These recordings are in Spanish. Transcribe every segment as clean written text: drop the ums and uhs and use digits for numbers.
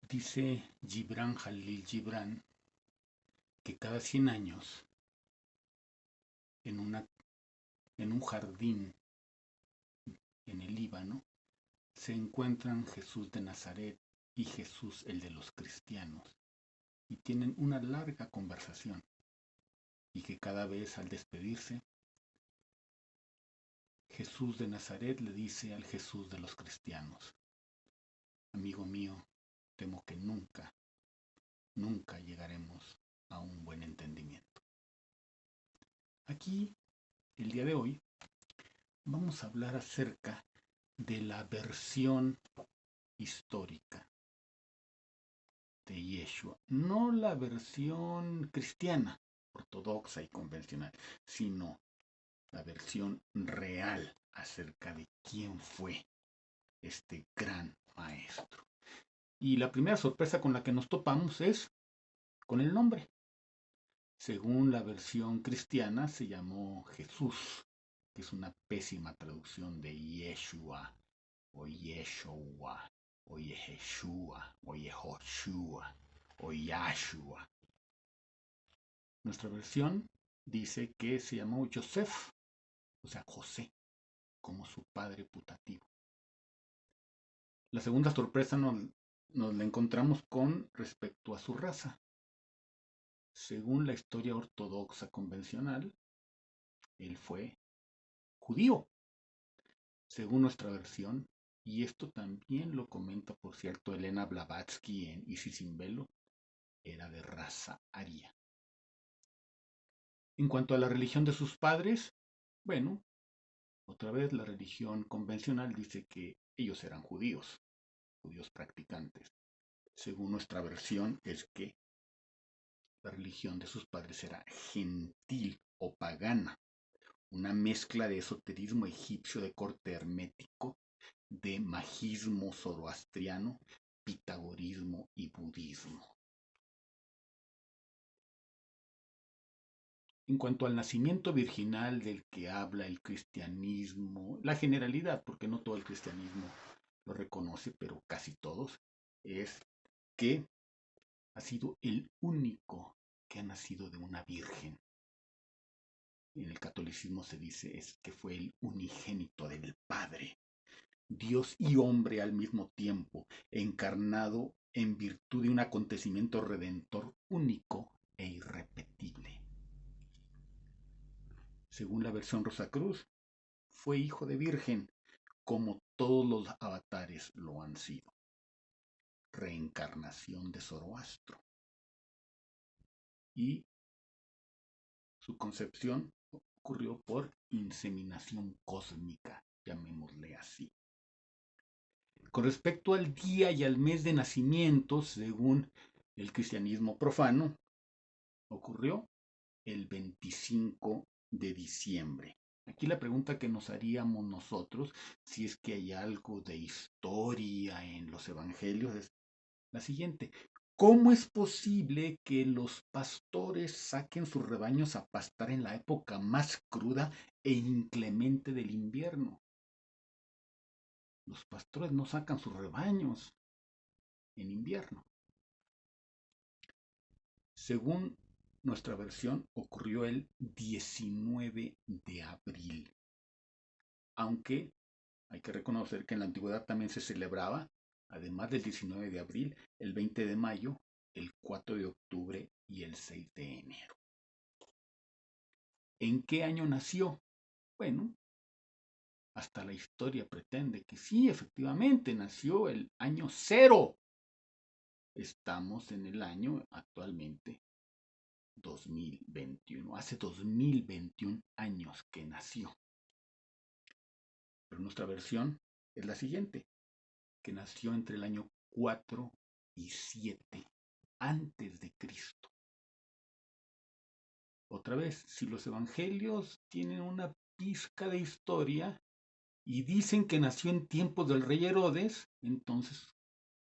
Dice Gibran Jalil Gibran que cada 100 años en, una, en un jardín en el Líbano se encuentran Jesús de Nazaret y Jesús el de los cristianos y tienen una larga conversación y que cada vez al despedirse Jesús de Nazaret le dice al Jesús de los cristianos: amigo mío, temo que nunca llegaremos a un buen entendimiento. Aquí, el día de hoy, vamos a hablar acerca de la versión histórica de Yeshua, no la versión cristiana, ortodoxa y convencional, sino la versión real acerca de quién fue este gran maestro. Y la primera sorpresa con la que nos topamos es con el nombre. Según la versión cristiana se llamó Jesús, que es una pésima traducción de Yeshua o Yeshua o Yeshua o Yehoshua o Yahshua. Nuestra versión dice que se llamó Joseph, o sea, José, como su padre putativo. La segunda sorpresa nos la encontramos con respecto a su raza. Según la historia ortodoxa convencional, él fue judío. Según nuestra versión, y esto también lo comenta, por cierto, Elena Blavatsky en Isis sin velo, era de raza aria. En cuanto a la religión de sus padres, bueno, otra vez la religión convencional dice que ellos eran judíos practicantes. Según nuestra versión es que la religión de sus padres era gentil o pagana, una mezcla de esoterismo egipcio de corte hermético, de magismo zoroastriano, pitagorismo y budismo. En cuanto al nacimiento virginal del que habla el cristianismo, la generalidad, porque no todo el cristianismo lo reconoce, pero casi todos, es que ha sido el único que ha nacido de una virgen. En el catolicismo se dice es que fue el unigénito del Padre, Dios y hombre al mismo tiempo, encarnado en virtud de un acontecimiento redentor único e irrepetible. Según la versión Rosacruz, fue hijo de virgen, como todos los avatares lo han sido. Reencarnación de Zoroastro. Y su concepción ocurrió por inseminación cósmica, llamémosle así. Con respecto al día y al mes de nacimiento, según el cristianismo profano, ocurrió el 25 de diciembre. Aquí la pregunta que nos haríamos nosotros, si es que hay algo de historia en los evangelios, es la siguiente: ¿cómo es posible que los pastores saquen sus rebaños a pastar en la época más cruda e inclemente del invierno? Los pastores no sacan sus rebaños en invierno. Según nuestra versión, ocurrió el 19 de abril. Aunque hay que reconocer que en la antigüedad también se celebraba, además del 19 de abril, el 20 de mayo, el 4 de octubre y el 6 de enero. ¿En qué año nació? Bueno, hasta la historia pretende que sí, efectivamente, nació el año 0. Estamos en el año actualmente 2021. Hace 2021 años que nació. Pero nuestra versión es la siguiente: que nació entre el año 4 y 7 antes de Cristo. Otra vez, si los evangelios tienen una pizca de historia y dicen que nació en tiempos del rey Herodes, entonces,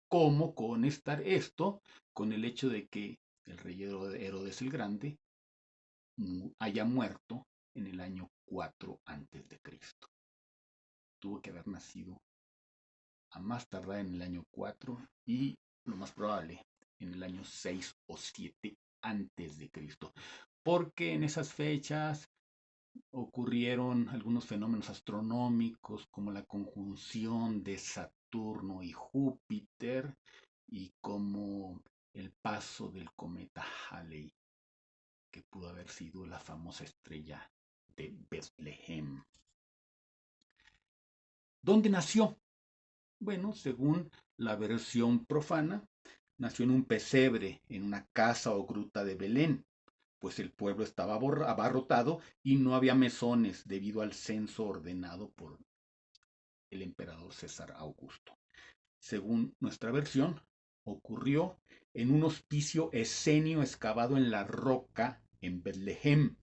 ¿cómo conectar esto con el hecho de que el rey Herodes el Grande haya muerto en el año 4 antes de Cristo? Tuvo que haber nacido a más tardar en el año 4 y lo más probable, en el año 6 o 7 antes de Cristo, porque en esas fechas ocurrieron algunos fenómenos astronómicos como la conjunción de Saturno y Júpiter y como el paso del cometa Halley, que pudo haber sido la famosa estrella de Betlehem. ¿Dónde nació? Bueno, según la versión profana, nació en un pesebre, en una casa o gruta de Belén, pues el pueblo estaba abarrotado y no había mesones debido al censo ordenado por el emperador César Augusto. Según nuestra versión, ocurrió en un hospicio esenio excavado en la roca en Betlehem,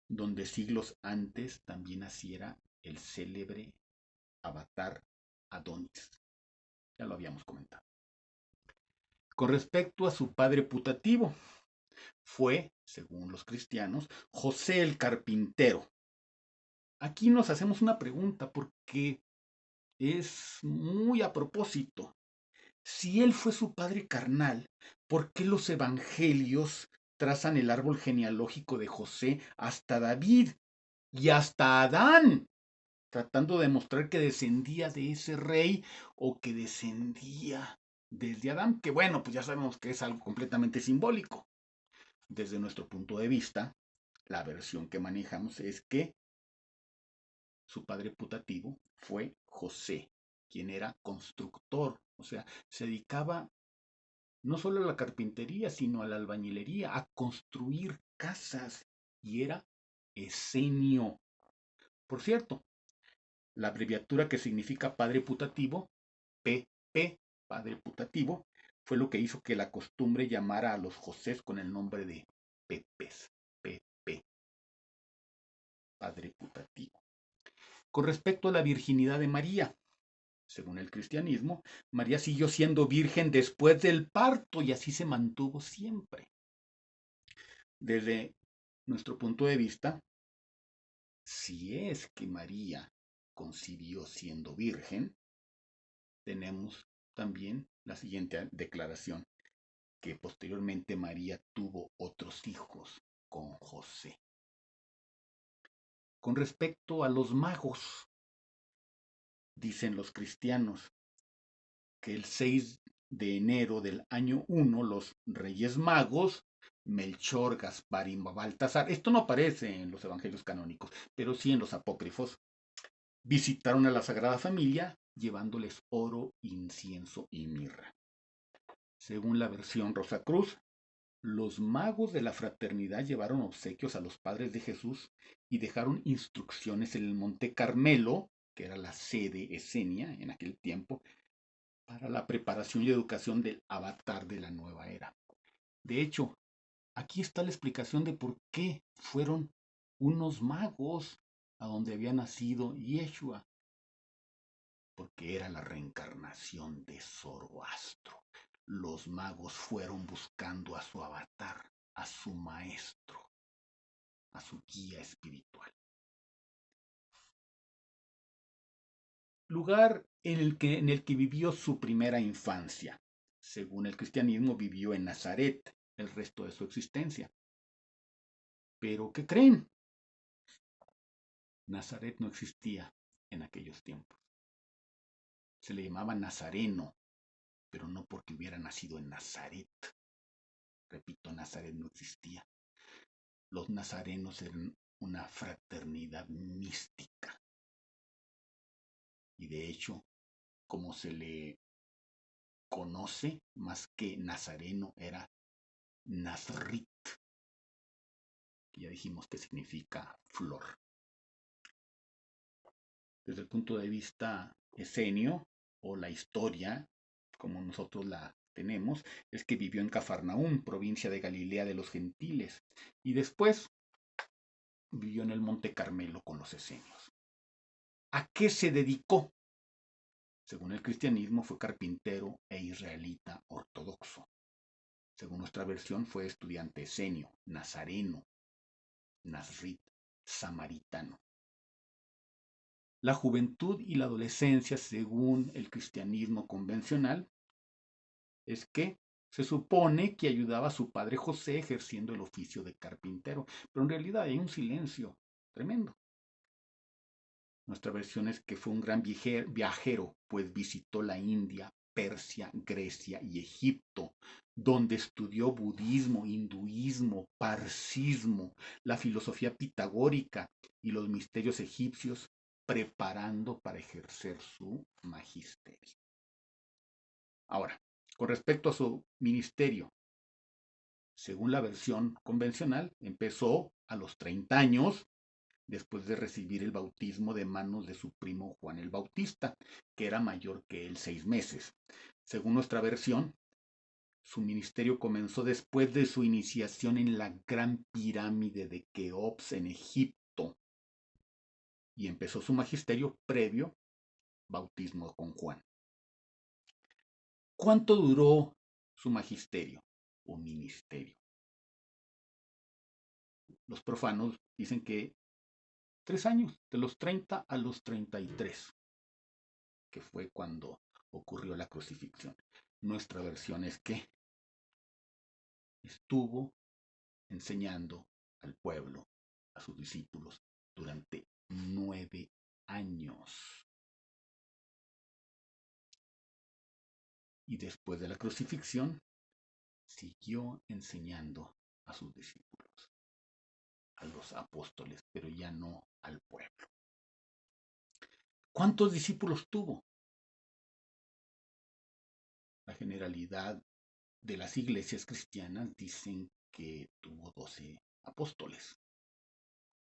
donde siglos antes también naciera el célebre avatar Adonis. Ya lo habíamos comentado. Con respecto a su padre putativo, fue, según los cristianos, José el carpintero. Aquí nos hacemos una pregunta porque es muy a propósito. Si él fue su padre carnal, ¿por qué los evangelios trazan el árbol genealógico de José hasta David y hasta Adán, tratando de demostrar que descendía de ese rey o que descendía desde Adán? Que bueno, pues ya sabemos que es algo completamente simbólico. Desde nuestro punto de vista, la versión que manejamos es que su padre putativo fue José, quien era constructor, o sea, se dedicaba no solo a la carpintería, sino a la albañilería, a construir casas, y era esenio. Por cierto, la abreviatura que significa padre putativo, PP, padre putativo, fue lo que hizo que la costumbre llamara a los Josés con el nombre de Pepes, PP, padre putativo. Con respecto a la virginidad de María, según el cristianismo, María siguió siendo virgen después del parto y así se mantuvo siempre. Desde nuestro punto de vista, si es que María concibió siendo virgen, tenemos también la siguiente declaración, que posteriormente María tuvo otros hijos con José. Con respecto a los magos, dicen los cristianos que el 6 de enero del año 1 los Reyes Magos, Melchor, Gaspar y Baltasar, esto no aparece en los evangelios canónicos, pero sí en los apócrifos, visitaron a la Sagrada Familia llevándoles oro, incienso y mirra. Según la versión Rosacruz, los magos de la fraternidad llevaron obsequios a los padres de Jesús y dejaron instrucciones en el Monte Carmelo, que era la sede esenia en aquel tiempo, para la preparación y educación del avatar de la nueva era. De hecho, aquí está la explicación de por qué fueron unos magos a donde había nacido Yeshua, porque era la reencarnación de Zoroastro. Los magos fueron buscando a su avatar, a su maestro, a su guía espiritual. Lugar en el que vivió su primera infancia. Según el cristianismo, vivió en Nazaret el resto de su existencia. Pero, ¿qué creen? Nazaret no existía en aquellos tiempos. Se le llamaba Nazareno, pero no porque hubiera nacido en Nazaret. Repito, Nazaret no existía. Los nazarenos eran una fraternidad mística. Y de hecho, como se le conoce, más que nazareno, era Nazrit, que ya dijimos que significa flor. Desde el punto de vista esenio, o la historia, como nosotros la tenemos, es que vivió en Cafarnaúm, provincia de Galilea de los gentiles, y después vivió en el Monte Carmelo con los esenios. ¿A qué se dedicó? Según el cristianismo, fue carpintero e israelita ortodoxo. Según nuestra versión, fue estudiante esenio, nazareno, nazrit, samaritano. La juventud y la adolescencia, según el cristianismo convencional, es que se supone que ayudaba a su padre José ejerciendo el oficio de carpintero, pero en realidad hay un silencio tremendo. Nuestra versión es que fue un gran viajero, pues visitó la India, Persia, Grecia y Egipto, donde estudió budismo, hinduismo, parsismo, la filosofía pitagórica y los misterios egipcios, preparando para ejercer su magisterio. Ahora, con respecto a su ministerio, según la versión convencional, empezó a los 30 años después de recibir el bautismo de manos de su primo Juan el Bautista, que era mayor que él 6 meses. Según nuestra versión, su ministerio comenzó después de su iniciación en la gran pirámide de Keops en Egipto y empezó su magisterio previo bautismo con Juan. ¿Cuánto duró su magisterio o ministerio? Los profanos dicen que 3 años, de los 30 a los 33, que fue cuando ocurrió la crucifixión. Nuestra versión es que estuvo enseñando al pueblo, a sus discípulos, durante 9 años. Y después de la crucifixión, siguió enseñando a sus discípulos, a los apóstoles, pero ya no al pueblo. ¿Cuántos discípulos tuvo? La generalidad de las iglesias cristianas dicen que tuvo 12 apóstoles.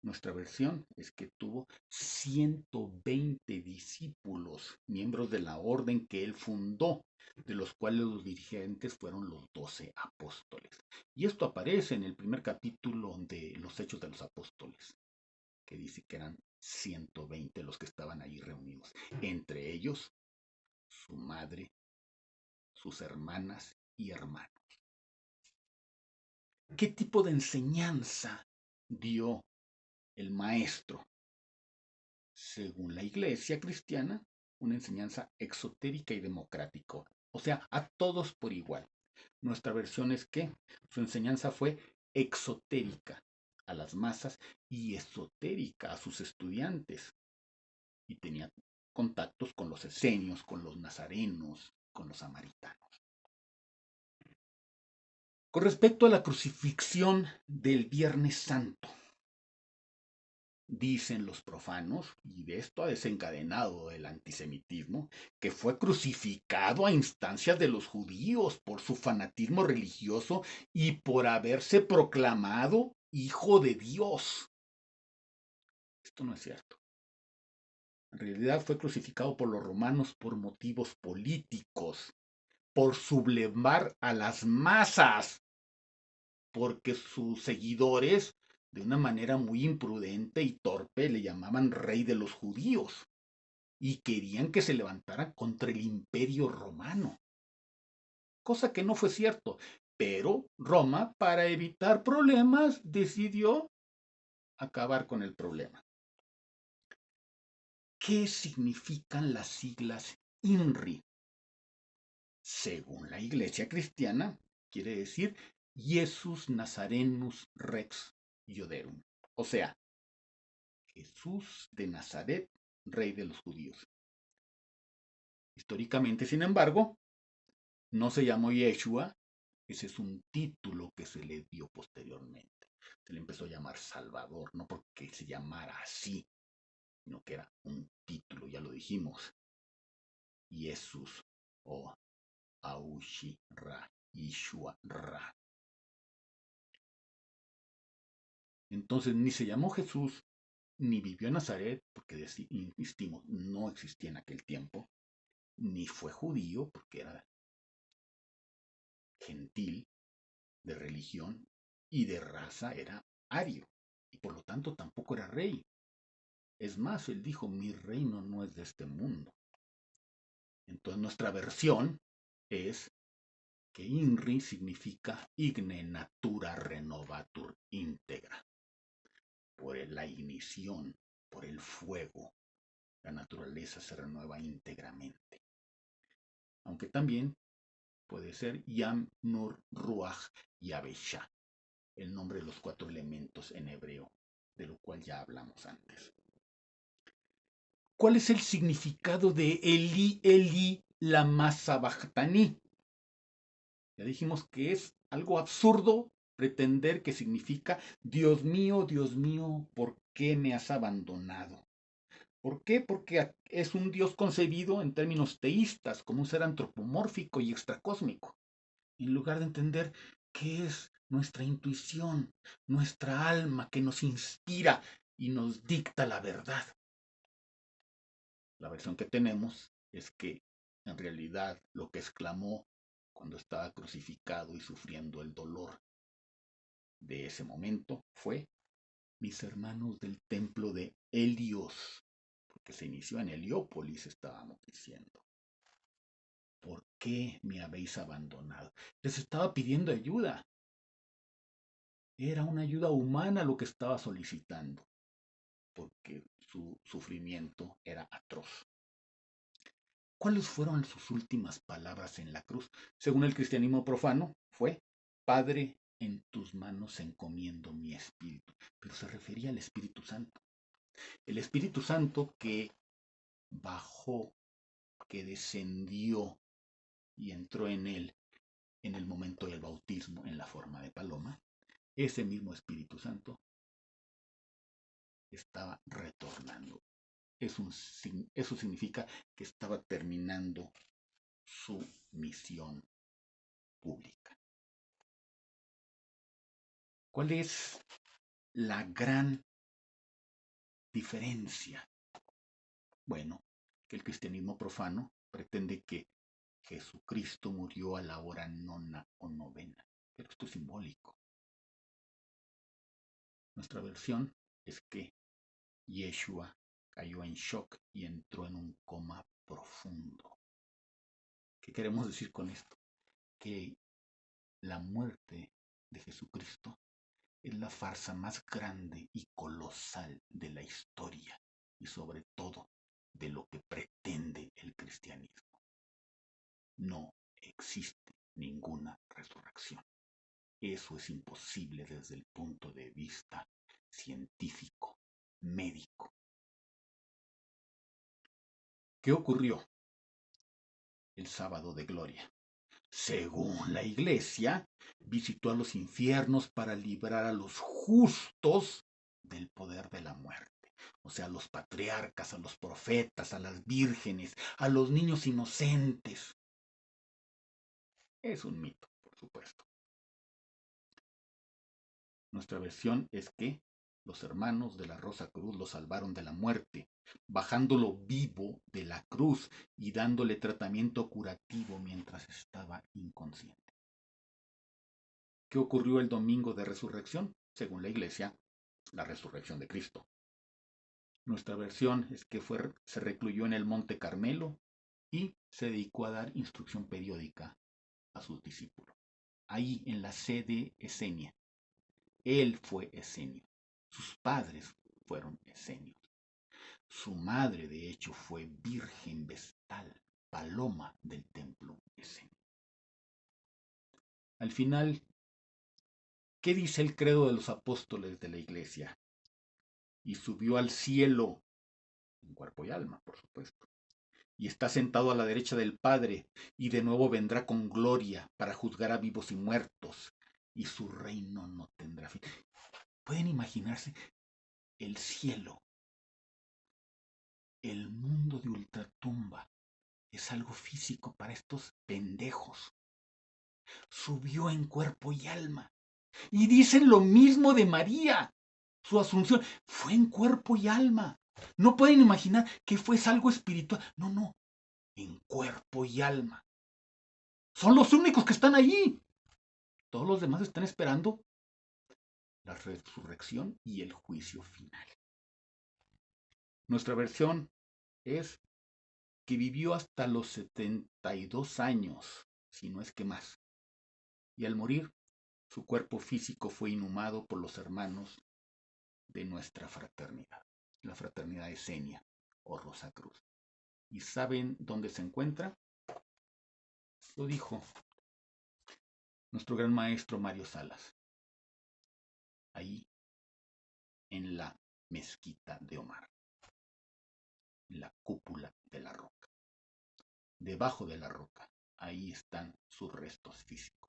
Nuestra versión es que tuvo 120 discípulos, miembros de la orden que él fundó, de los cuales los dirigentes fueron los 12 apóstoles. Y esto aparece en el primer capítulo de los Hechos de los Apóstoles, que dice que eran 120 los que estaban ahí reunidos, entre ellos su madre, sus hermanas y hermanos. ¿Qué tipo de enseñanza dio el maestro? Según la iglesia cristiana, una enseñanza exotérica y democrática, o sea, a todos por igual. Nuestra versión es que su enseñanza fue exotérica a las masas y esotérica a sus estudiantes, y tenía contactos con los esenios, con los nazarenos, con los samaritanos. Con respecto a la crucifixión del Viernes Santo, dicen los profanos, y de esto ha desencadenado el antisemitismo, que fue crucificado a instancias de los judíos por su fanatismo religioso y por haberse proclamado hijo de Dios. Esto no es cierto. En realidad fue crucificado por los romanos por motivos políticos, por sublevar a las masas, porque sus seguidores, de una manera muy imprudente y torpe, le llamaban rey de los judíos y querían que se levantara contra el imperio romano, cosa que no fue cierto, pero Roma, para evitar problemas, decidió acabar con el problema. ¿Qué significan las siglas INRI? Según la iglesia cristiana, quiere decir Jesus Nazarenus Rex Ioderum, o sea, Jesús de Nazaret, rey de los judíos. Históricamente, sin embargo, no se llamó Yeshua, ese es un título que se le dio posteriormente. Se le empezó a llamar Salvador, no porque se llamara así, sino que era un título, ya lo dijimos. Jesús o Aushi Ra, Yeshua Ra. Entonces ni se llamó Jesús, ni vivió en Nazaret, porque insistimos, no existía en aquel tiempo, ni fue judío, porque era gentil, de religión y de raza era ario, y por lo tanto tampoco era rey. Es más, él dijo, mi reino no es de este mundo. Entonces nuestra versión es que INRI significa Igne Natura Renovatur Integra, por la ignición, por el fuego, la naturaleza se renueva íntegramente. Aunque también puede ser Yam, Nur, Ruach y Abeshá, el nombre de los 4 elementos en hebreo, de lo cual ya hablamos antes. ¿Cuál es el significado de Eli, Eli, lama sabachthani? Ya dijimos que es algo absurdo pretender que significa Dios mío, ¿por qué me has abandonado? ¿Por qué? Porque es un Dios concebido en términos teístas, como un ser antropomórfico y extracósmico, en lugar de entender qué es nuestra intuición, nuestra alma que nos inspira y nos dicta la verdad. La versión que tenemos es que en realidad lo que exclamó cuando estaba crucificado y sufriendo el dolor de ese momento fue: mis hermanos del templo de Helios, porque se inició en Heliópolis, estábamos diciendo. ¿Por qué me habéis abandonado? Les estaba pidiendo ayuda. Era una ayuda humana lo que estaba solicitando, porque su sufrimiento era atroz. ¿Cuáles fueron sus últimas palabras en la cruz? Según el cristianismo profano, fue: Padre, en tus manos encomiendo mi espíritu. Pero se refería al Espíritu Santo. El Espíritu Santo que bajó, que descendió y entró en él en el momento del bautismo en la forma de paloma, ese mismo Espíritu Santo estaba retornando. Eso significa que estaba terminando su misión pública. ¿Cuál es la gran diferencia? Bueno, que el cristianismo profano pretende que Jesucristo murió a la hora nona o novena, pero esto es simbólico. Nuestra versión es que Yeshua cayó en shock y entró en un coma profundo. ¿Qué queremos decir con esto? Que la muerte de Jesucristo es la farsa más grande y colosal de la historia y sobre todo de lo que pretende el cristianismo. No existe ninguna resurrección. Eso es imposible desde el punto de vista científico, médico. ¿Qué ocurrió el sábado de gloria? Según la iglesia, visitó a los infiernos para librar a los justos del poder de la muerte. O sea, a los patriarcas, a los profetas, a las vírgenes, a los niños inocentes. Es un mito, por supuesto. Nuestra versión es que los hermanos de la Rosa Cruz lo salvaron de la muerte, bajándolo vivo de la cruz y dándole tratamiento curativo mientras estaba inconsciente. ¿Qué ocurrió el domingo de resurrección? Según la iglesia, la resurrección de Cristo. Nuestra versión es que se recluyó en el Monte Carmelo y se dedicó a dar instrucción periódica a sus discípulos. Ahí en la sede esenia. Él fue esenio. Sus padres fueron esenios. Su madre, de hecho, fue Virgen Vestal, paloma del templo esenio. Al final, ¿qué dice el credo de los apóstoles de la iglesia? Y subió al cielo, en cuerpo y alma, por supuesto, y está sentado a la derecha del Padre, y de nuevo vendrá con gloria para juzgar a vivos y muertos, y su reino no tendrá fin. ¿Pueden imaginarse el cielo? El mundo de ultratumba es algo físico para estos pendejos. Subió en cuerpo y alma. Y dicen lo mismo de María. Su asunción fue en cuerpo y alma. No pueden imaginar que fuese algo espiritual. No, no. En cuerpo y alma. Son los únicos que están allí. Todos los demás están esperando la resurrección y el juicio final. Nuestra versión es que vivió hasta los 72 años, si no es que más. Y al morir, su cuerpo físico fue inhumado por los hermanos de nuestra fraternidad, la fraternidad esenia o Rosa Cruz. ¿Y saben dónde se encuentra? Lo dijo nuestro gran maestro Mario Salas, ahí en la mezquita de Omar, en la cúpula de la roca. Debajo de la roca, ahí están sus restos físicos.